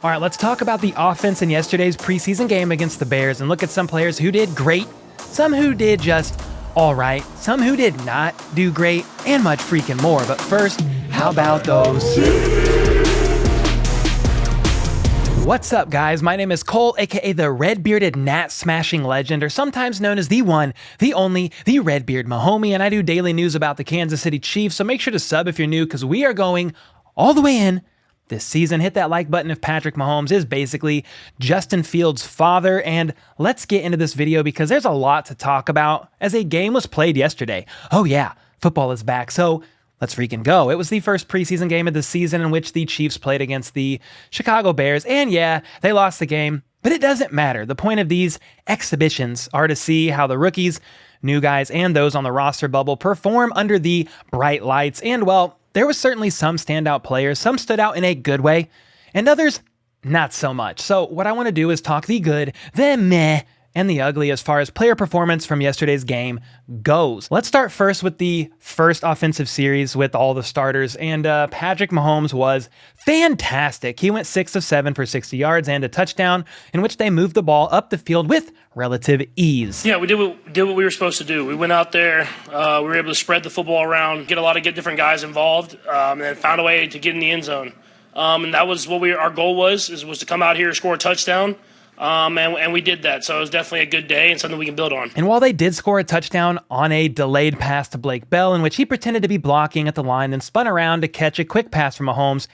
All right, let's talk about the offense in yesterday's preseason game against the Bears and look at some players who did great, some who did just all right, some who did not do great, and much freaking more. But first, how about those? What's up, guys? My name is Cole, aka the red-bearded gnat-smashing legend, or sometimes known as the one, the only, the red-beard Mahomie, and I do daily news about the Kansas City Chiefs, so make sure to sub if you're new, because we are going all the way in this season. Hit that like button if Patrick Mahomes is basically Justin Fields' father, and let's get into this video because there's a lot to talk about as a game was played yesterday. Oh yeah, football is back, so let's freaking go. It was the first preseason game of the season in which the Chiefs played against the Chicago Bears, and yeah, they lost the game, but it doesn't matter. The point of these exhibitions are to see how the rookies, new guys, and those on the roster bubble perform under the bright lights, and well, there was certainly some standout players. Some stood out in a good way, and others not so much. So what I want to do is talk the good, the meh, and the ugly as far as player performance from yesterday's game goes. Let's start first with the first offensive series with all the starters, and Patrick Mahomes was fantastic. He went 6 of 7 for 60 yards and a touchdown, in which they moved the ball up the field with relative ease. Yeah, we did what we were supposed to do. We went out there, we were able to spread the football around, get a lot of different guys involved, and then found a way to get in the end zone. And that was what our goal was to come out here and score a touchdown. And we did that, so it was definitely a good day and something we can build on. And while they did score a touchdown on a delayed pass to Blake Bell, in which he pretended to be blocking at the line, then spun around to catch a quick pass from Mahomes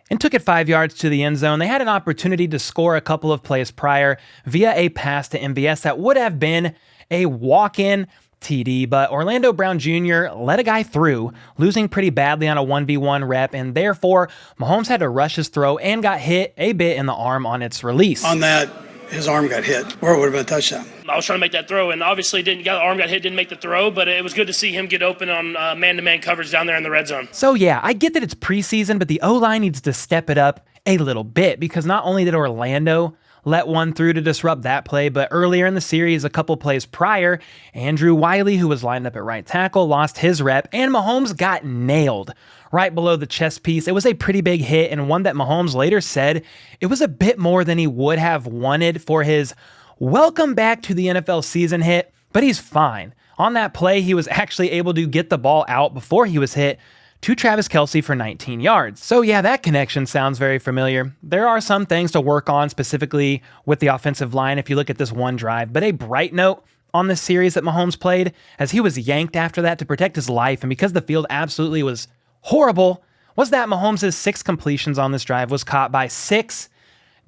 and took it 5 yards to the end zone, they had an opportunity to score a couple of plays prior via a pass to MVS that would have been a walk-in TD, but Orlando Brown Jr. let a guy through, losing pretty badly on a 1v1 rep, and therefore Mahomes had to rush his throw and got hit a bit in the arm on its release. On that, his arm got hit, or it would have been a touchdown. I was trying to make that throw, and obviously the arm got hit, didn't make the throw, but it was good to see him get open on man-to-man coverage down there in the red zone. So yeah, I get that it's preseason, but the O-line needs to step it up a little bit, because not only did Orlando let one through to disrupt that play, but earlier in the series, a couple plays prior, Andrew Wiley, who was lined up at right tackle, lost his rep, and Mahomes got nailed right below the chest piece. It was a pretty big hit, and one that Mahomes later said it was a bit more than he would have wanted for his welcome back to the NFL season hit, but he's fine. On that play, he was actually able to get the ball out before he was hit to Travis Kelce for 19 yards. So yeah, that connection sounds very familiar. There are some things to work on, specifically with the offensive line if you look at this one drive, but a bright note on this series that Mahomes played, as he was yanked after that to protect his life, and because the field absolutely was horrible, was that Mahomes' 6 completions on this drive was caught by 6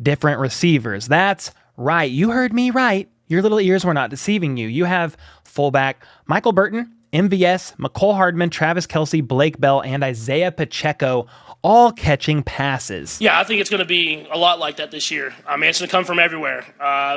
different receivers. That's right, you heard me right. Your little ears were not deceiving you. You have fullback Michael Burton, MVS, McCole Hardman, Travis Kelce, Blake Bell, and Isaiah Pacheco all catching passes. Yeah, I think it's going to be a lot like that this year. I mean, it's going to come from everywhere.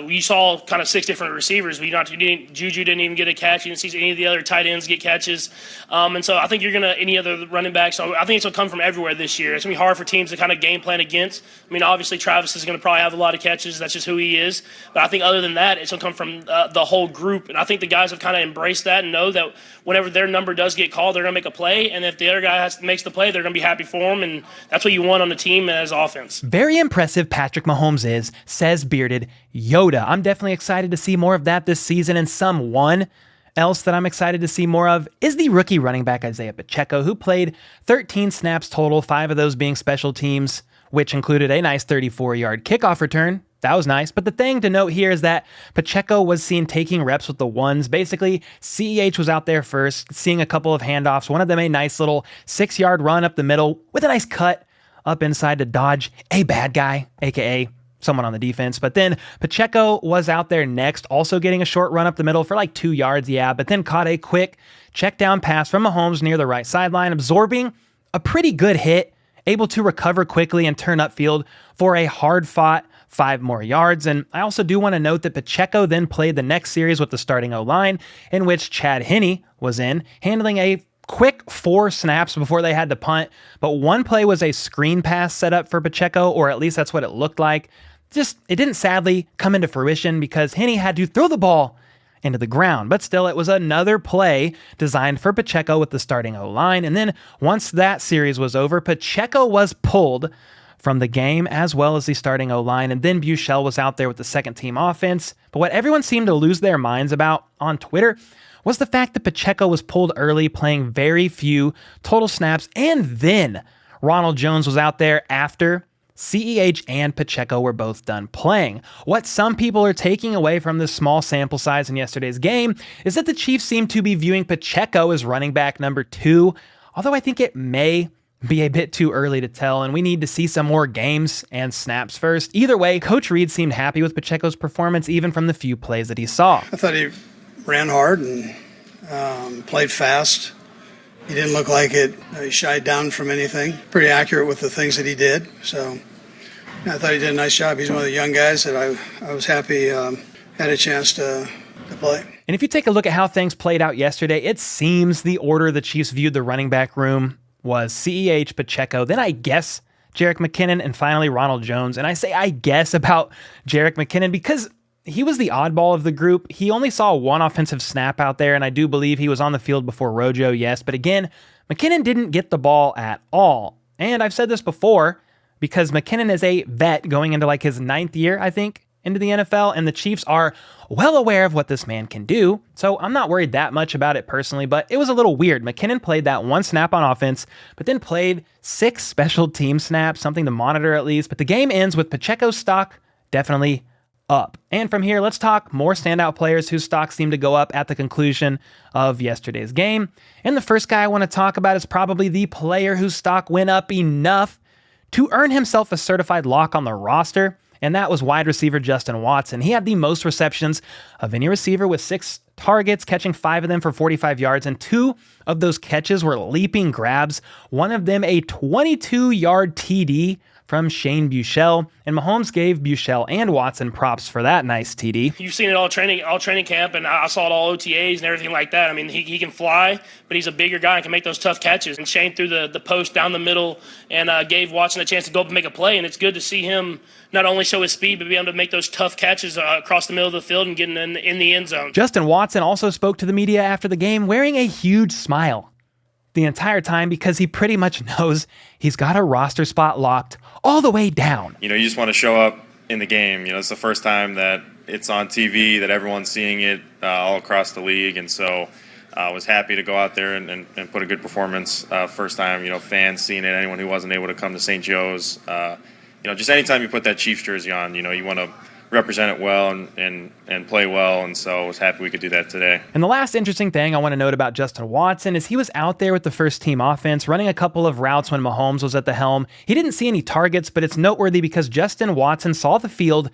We saw kind of 6 different receivers. Juju didn't even get a catch. You didn't see any of the other tight ends get catches. And so I think you're going to, any other running backs, so I think it's going to come from everywhere this year. It's going to be hard for teams to kind of game plan against. I mean, obviously Travis is going to probably have a lot of catches. That's just who he is. But I think other than that, it's going to come from the whole group. And I think the guys have kind of embraced that and know that whenever their number does get called, they're going to make a play. And if the other guy makes the play, they're going to be happy for him. And that's what you want on the team as offense. Very impressive Patrick Mahomes is, says bearded Yoda. I'm definitely excited to see more of that this season, and someone else that I'm excited to see more of is the rookie running back Isaiah Pacheco, who played 13 snaps total, 5 of those being special teams, which included a nice 34-yard kickoff return. That was nice. But the thing to note here is that Pacheco was seen taking reps with the ones. Basically, CEH was out there first, seeing a couple of handoffs. One of them a nice little 6-yard run up the middle with a nice cut up inside to dodge a bad guy, aka someone on the defense. But then Pacheco was out there next, also getting a short run up the middle for like 2 yards, yeah, but then caught a quick check down pass from Mahomes near the right sideline, absorbing a pretty good hit, able to recover quickly and turn upfield for a hard-fought 5 more yards. And I also do want to note that Pacheco then played the next series with the starting O-line, in which Chad Henne was in, handling a quick 4 snaps before they had to punt. But one play was a screen pass set up for Pacheco, or at least that's what it looked like. It didn't sadly come into fruition because Henne had to throw the ball into the ground. But still, it was another play designed for Pacheco with the starting O-line. And then once that series was over, Pacheco was pulled from the game, as well as the starting O-line. And then Buechele was out there with the second-team offense. But what everyone seemed to lose their minds about on Twitter was the fact that Pacheco was pulled early, playing very few total snaps, and then Ronald Jones was out there after CEH and Pacheco were both done playing. What some people are taking away from this small sample size in yesterday's game is that the Chiefs seem to be viewing Pacheco as running back number 2, although I think it may be a bit too early to tell, and we need to see some more games and snaps first. Either way, Coach Reid seemed happy with Pacheco's performance, even from the few plays that he saw. I thought he ran hard and played fast. He didn't look like he shied down from anything. Pretty accurate with the things that he did. So I thought he did a nice job. He's one of the young guys that I was happy had a chance to play. And if you take a look at how things played out yesterday, it seems the order the Chiefs viewed the running back room was CEH, Pacheco, then I guess Jerick McKinnon, and finally Ronald Jones. And I say I guess about Jerick McKinnon because he was the oddball of the group. He only saw one offensive snap out there, and I do believe he was on the field before RoJo, yes. But again, McKinnon didn't get the ball at all. And I've said this before, because McKinnon is a vet going into like his 9th year, I think, into the NFL, and the Chiefs are well aware of what this man can do. So I'm not worried that much about it personally, but it was a little weird. McKinnon played that one snap on offense, but then played 6 special team snaps, something to monitor at least. But the game ends with Pacheco's stock definitely up. And from here, let's talk more standout players whose stocks seem to go up at the conclusion of yesterday's game. And the first guy I want to talk about is probably the player whose stock went up enough to earn himself a certified lock on the roster, and that was wide receiver Justin Watson. He had the most receptions of any receiver with 6 targets, catching 5 of them for 45 yards, and 2 of those catches were leaping grabs, one of them a 22-yard TD from Shane Buechele, and Mahomes gave Buechele and Watson props for that nice TD. You've seen it all training camp, and I saw it all OTAs and everything like that. I mean, he can fly, but he's a bigger guy and can make those tough catches. And Shane threw the post down the middle and gave Watson a chance to go up and make a play, and it's good to see him not only show his speed, but be able to make those tough catches across the middle of the field and getting in the end zone. Justin Watson also spoke to the media after the game wearing a huge smile the entire time because he pretty much knows he's got a roster spot locked all the way down. You just want to show up in the game. It's the first time that it's on TV, that everyone's seeing it all across the league. And so I was happy to go out there and put a good performance. First time, fans seeing it, anyone who wasn't able to come to St. Joe's. Just anytime you put that Chiefs jersey on, you want to represent it well and play well, and so I was happy we could do that today. And the last interesting thing I want to note about Justin Watson is he was out there with the first team offense, running a couple of routes when Mahomes was at the helm. He didn't see any targets, but it's noteworthy because Justin Watson saw the field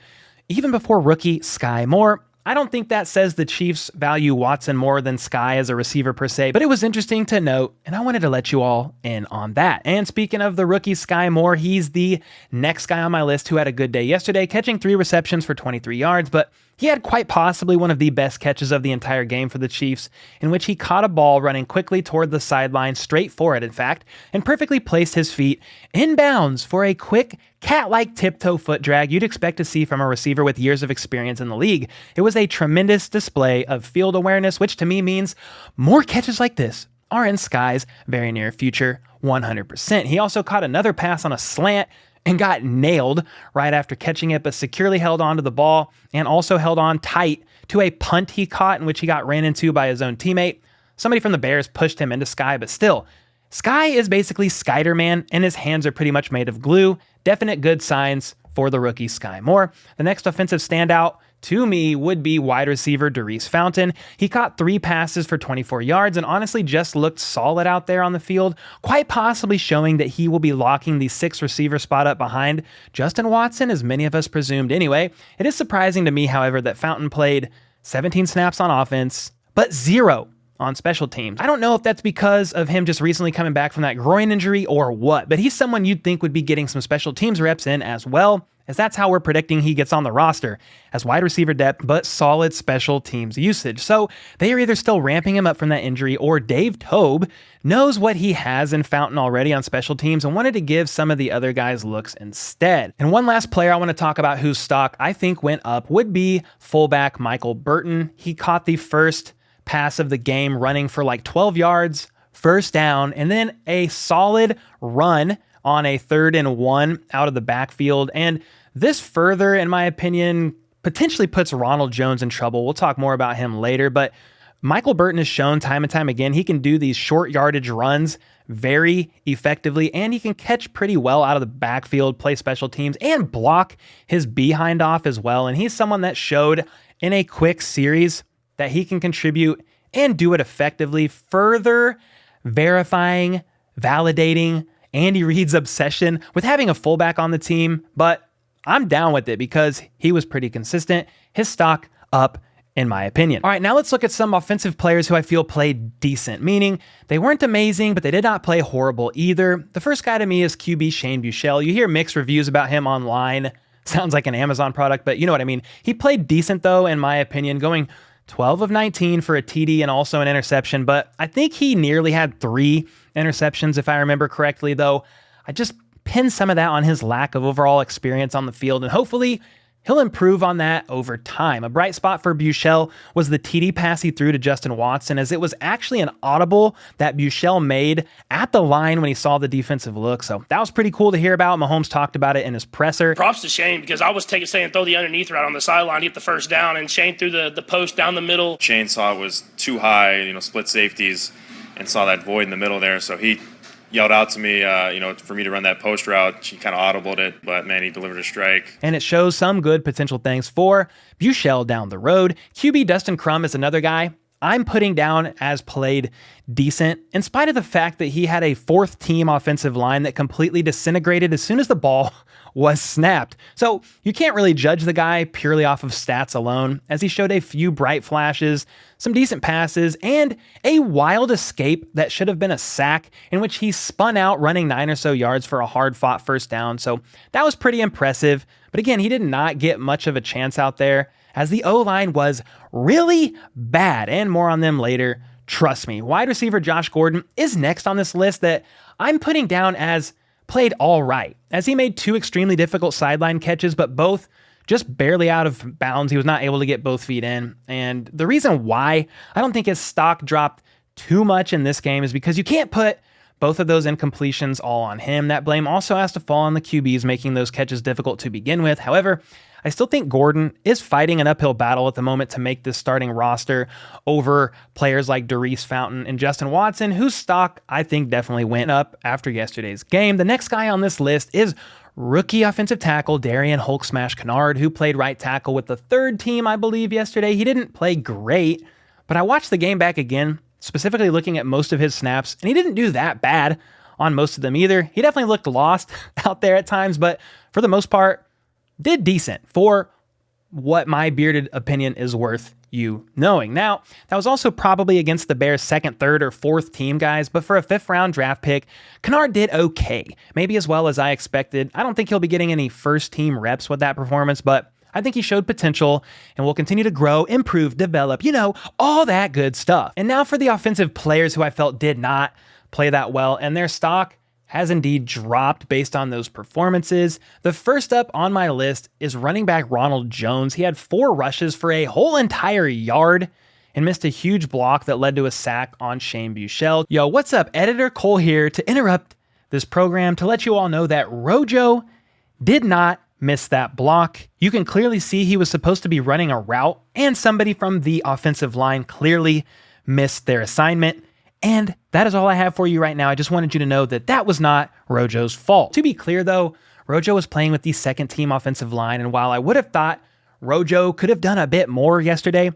even before rookie Sky Moore. I don't think that says the Chiefs value Watson more than Sky as a receiver per se, but it was interesting to note, and I wanted to let you all in on that. And speaking of the rookie Sky Moore, he's the next guy on my list who had a good day yesterday, catching 3 receptions for 23 yards, but he had quite possibly one of the best catches of the entire game for the Chiefs, in which he caught a ball running quickly toward the sideline, straight for it in fact, and perfectly placed his feet in bounds for a quick cat-like tiptoe foot drag you'd expect to see from a receiver with years of experience in the league. It was a tremendous display of field awareness, which to me means more catches like this are in Sky's very near future, 100%. He also caught another pass on a slant and got nailed right after catching it, but securely held on to the ball and also held on tight to a punt he caught in which he got ran into by his own teammate. Somebody from the Bears pushed him into Sky, but still, Sky is basically Spider-Man, and his hands are pretty much made of glue. Definite good signs for the rookie Sky Moore. The next offensive standout to me would be wide receiver DeRuse Fountain. He caught 3 passes for 24 yards and honestly just looked solid out there on the field, quite possibly showing that he will be locking the 6th receiver spot up behind Justin Watson, as many of us presumed anyway. It is surprising to me, however, that Fountain played 17 snaps on offense, but 0 on special teams. I don't know if that's because of him just recently coming back from that groin injury or what, but he's someone you'd think would be getting some special teams reps in as well, as that's how we're predicting he gets on the roster, as wide receiver depth, but solid special teams usage. So they are either still ramping him up from that injury, or Dave Tobe knows what he has in Fountain already on special teams and wanted to give some of the other guys looks instead. And one last player I want to talk about whose stock I think went up would be fullback Michael Burton. He caught the first pass of the game running for like 12 yards, first down, and then a solid run on a 3rd and 1 out of the backfield. And this further, in my opinion, potentially puts Ronald Jones in trouble. We'll talk more about him later, but Michael Burton has shown time and time again he can do these short yardage runs very effectively, and he can catch pretty well out of the backfield, play special teams, and block his behind off as well. And he's someone that showed in a quick series that he can contribute and do it effectively, further verifying, validating Andy Reid's obsession with having a fullback on the team. But I'm down with it because he was pretty consistent. His stock up, in my opinion. All right, now let's look at some offensive players who I feel played decent, meaning they weren't amazing, but they did not play horrible either. The first guy to me is QB Shane Buechele. You hear mixed reviews about him online. Sounds like an Amazon product, but you know what I mean. He played decent, though, in my opinion, going 12 of 19 for a TD and also an interception, but I think he nearly had 3 interceptions, if I remember correctly, though. I just pinned some of that on his lack of overall experience on the field, and hopefully he'll improve on that over time. A bright spot for Buechele was the TD pass he threw to Justin Watson, as it was actually an audible that Buechele made at the line when he saw the defensive look. So that was pretty cool to hear about. Mahomes talked about it in his presser. Props to Shane, because I was saying throw the underneath route on the sideline to get the first down, and Shane threw the post down the middle. Shane saw it was too high, split safeties, and saw that void in the middle there. So he yelled out to me, for me to run that post route. She kind of audibled it, but man, he delivered a strike. And it shows some good potential things for Buechele down the road. QB Dustin Crum is another guy I'm putting down as played decent, in spite of the fact that he had a 4th team offensive line that completely disintegrated as soon as the ball was snapped. So you can't really judge the guy purely off of stats alone, as he showed a few bright flashes, some decent passes, and a wild escape that should have been a sack, in which he spun out running 9 or so yards for a hard-fought first down. So that was pretty impressive. But again, he did not get much of a chance out there, as the O-line was really bad, and more on them later. Trust me. Wide receiver Josh Gordon is next on this list that I'm putting down as played all right, as he made 2 extremely difficult sideline catches, but both just barely out of bounds. He was not able to get both feet in. And the reason why I don't think his stock dropped too much in this game is because you can't put both of those incompletions all on him. That blame also has to fall on the QBs making those catches difficult to begin with. However, I still think Gordon is fighting an uphill battle at the moment to make this starting roster over players like DeRuse, Fountain, and Justin Watson, whose stock I think definitely went up after yesterday's game. The next guy on this list is rookie offensive tackle Darian Hulk Smash Kennard, who played right tackle with the 3rd team, I believe, yesterday. He didn't play great, but I watched the game back again, specifically looking at most of his snaps, and he didn't do that bad on most of them either. He definitely looked lost out there at times, but for the most part, did decent for what my bearded opinion is worth you knowing. Now, that was also probably against the Bears' 2nd, 3rd, or 4th team, guys, but for a 5th round draft pick, Kennard did okay, maybe as well as I expected. I don't think he'll be getting any first team reps with that performance, but I think he showed potential and will continue to grow, improve, develop, all that good stuff. And now for the offensive players who I felt did not play that well, and their stock has indeed dropped based on those performances. The first up on my list is running back Ronald Jones. He had 4 rushes for a whole entire yard and missed a huge block that led to a sack on Shane Buechele. Yo, what's up? Editor Cole here to interrupt this program to let you all know that RoJo did not miss that block. You can clearly see he was supposed to be running a route, and somebody from the offensive line clearly missed their assignment. And that is all I have for you right now. I just wanted you to know that that was not RoJo's fault. To be clear, though, RoJo was playing with the 2nd team offensive line, and while I would have thought RoJo could have done a bit more yesterday,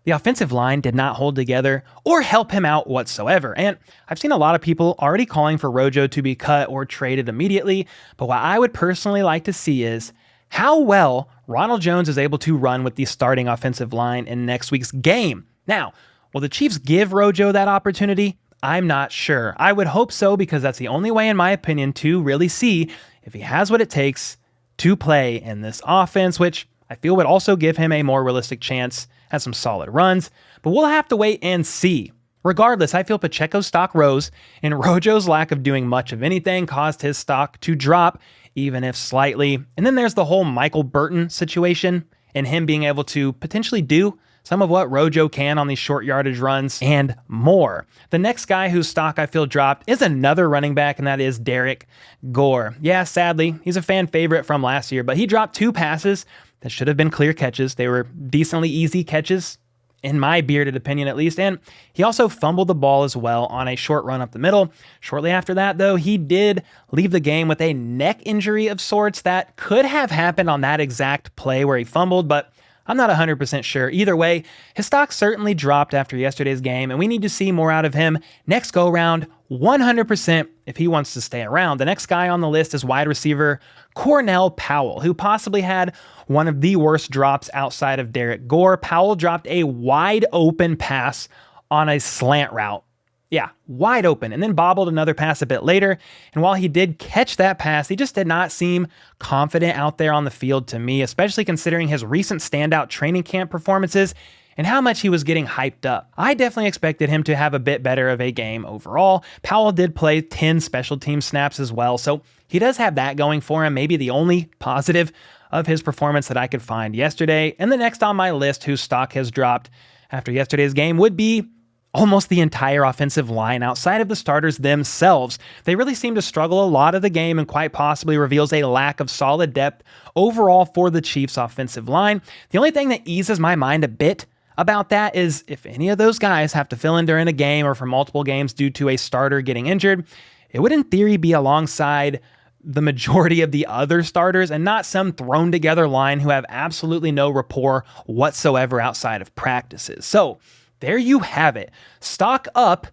the offensive line did not hold together or help him out whatsoever. And I've seen a lot of people already calling for RoJo to be cut or traded immediately, but what I would personally like to see is how well Ronald Jones is able to run with the starting offensive line in next week's game. Now, will the Chiefs give RoJo that opportunity? I'm not sure. I would hope so, because that's the only way, in my opinion, to really see if he has what it takes to play in this offense, which I feel would also give him a more realistic chance at some solid runs. But we'll have to wait and see. Regardless, I feel Pacheco's stock rose, and RoJo's lack of doing much of anything caused his stock to drop, even if slightly. And then there's the whole Michael Burton situation and him being able to potentially do some of what RoJo can on these short yardage runs, and more. The next guy whose stock I feel dropped is another running back, and that is Derek Gore. Yeah, sadly, he's a fan favorite from last year, but he dropped 2 passes that should have been clear catches. They were decently easy catches, in my bearded opinion at least, and he also fumbled the ball as well on a short run up the middle. Shortly after that, though, he did leave the game with a neck injury of sorts that could have happened on that exact play where he fumbled, but I'm not 100% sure. Either way, his stock certainly dropped after yesterday's game, and we need to see more out of him next go-round 100% if he wants to stay around. The next guy on the list is wide receiver Cornell Powell, who possibly had one of the worst drops outside of Derek Gore. Powell dropped a wide open pass on a slant route. Yeah, wide open, and then bobbled another pass a bit later. And while he did catch that pass, he just did not seem confident out there on the field to me, especially considering his recent standout training camp performances and how much he was getting hyped up. I definitely expected him to have a bit better of a game overall. Powell did play 10 special team snaps as well, so he does have that going for him, maybe the only positive of his performance that I could find yesterday. And the next on my list whose stock has dropped after yesterday's game would be almost the entire offensive line outside of the starters themselves. They really seem to struggle a lot of the game and quite possibly reveals a lack of solid depth overall for the Chiefs' offensive line. The only thing that eases my mind a bit about that is if any of those guys have to fill in during a game or for multiple games due to a starter getting injured, it would in theory be alongside the majority of the other starters and not some thrown together line who have absolutely no rapport whatsoever outside of practices. So there you have it. Stock up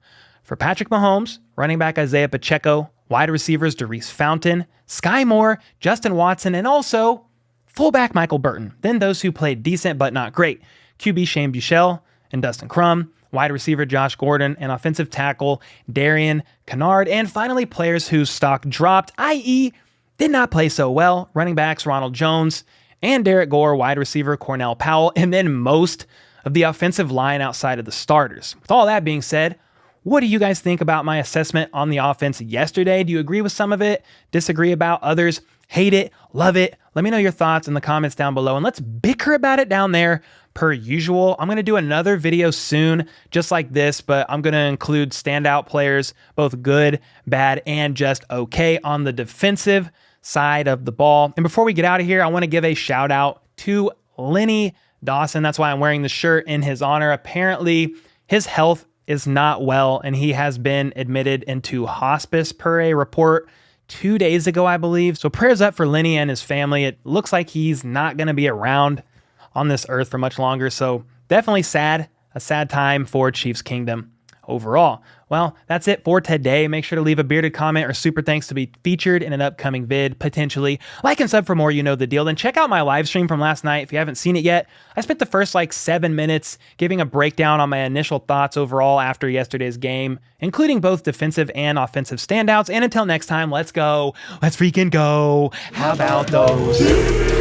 for Patrick Mahomes, running back Isaiah Pacheco, wide receivers DeRuse Fountain, Sky Moore, Justin Watson, and also fullback Michael Burton. Then those who played decent but not great. QB Shane Buechele and Dustin Crum, wide receiver Josh Gordon, and offensive tackle Darian Kennard, and finally players whose stock dropped, i.e. did not play so well, running backs Ronald Jones and Derek Gore, wide receiver Cornell Powell, and then most of the offensive line outside of the starters. With all that being said, what do you guys think about my assessment on the offense yesterday? Do you agree with some of it? Disagree about others? Hate it? Love it? Let me know your thoughts in the comments down below, and let's bicker about it down there per usual. I'm going to do another video soon just like this, but I'm going to include standout players, both good, bad, and just okay on the defensive side of the ball. And before we get out of here, I want to give a shout out to Len Dawson. That's why I'm wearing the shirt in his honor. Apparently, his health is not well, and he has been admitted into hospice per a report 2 days ago, I believe. So prayers up for Lenny and his family. It looks like he's not going to be around on this earth for much longer. So definitely sad, a sad time for Chiefs Kingdom overall. Well, that's it for today. Make sure to leave a bearded comment or super thanks to be featured in an upcoming vid, potentially. Like and sub for more, you know the deal. Then check out my live stream from last night if you haven't seen it yet. I spent the first 7 minutes giving a breakdown on my initial thoughts overall after yesterday's game, including both defensive and offensive standouts. And until next time, let's go. Let's freaking go. How about those?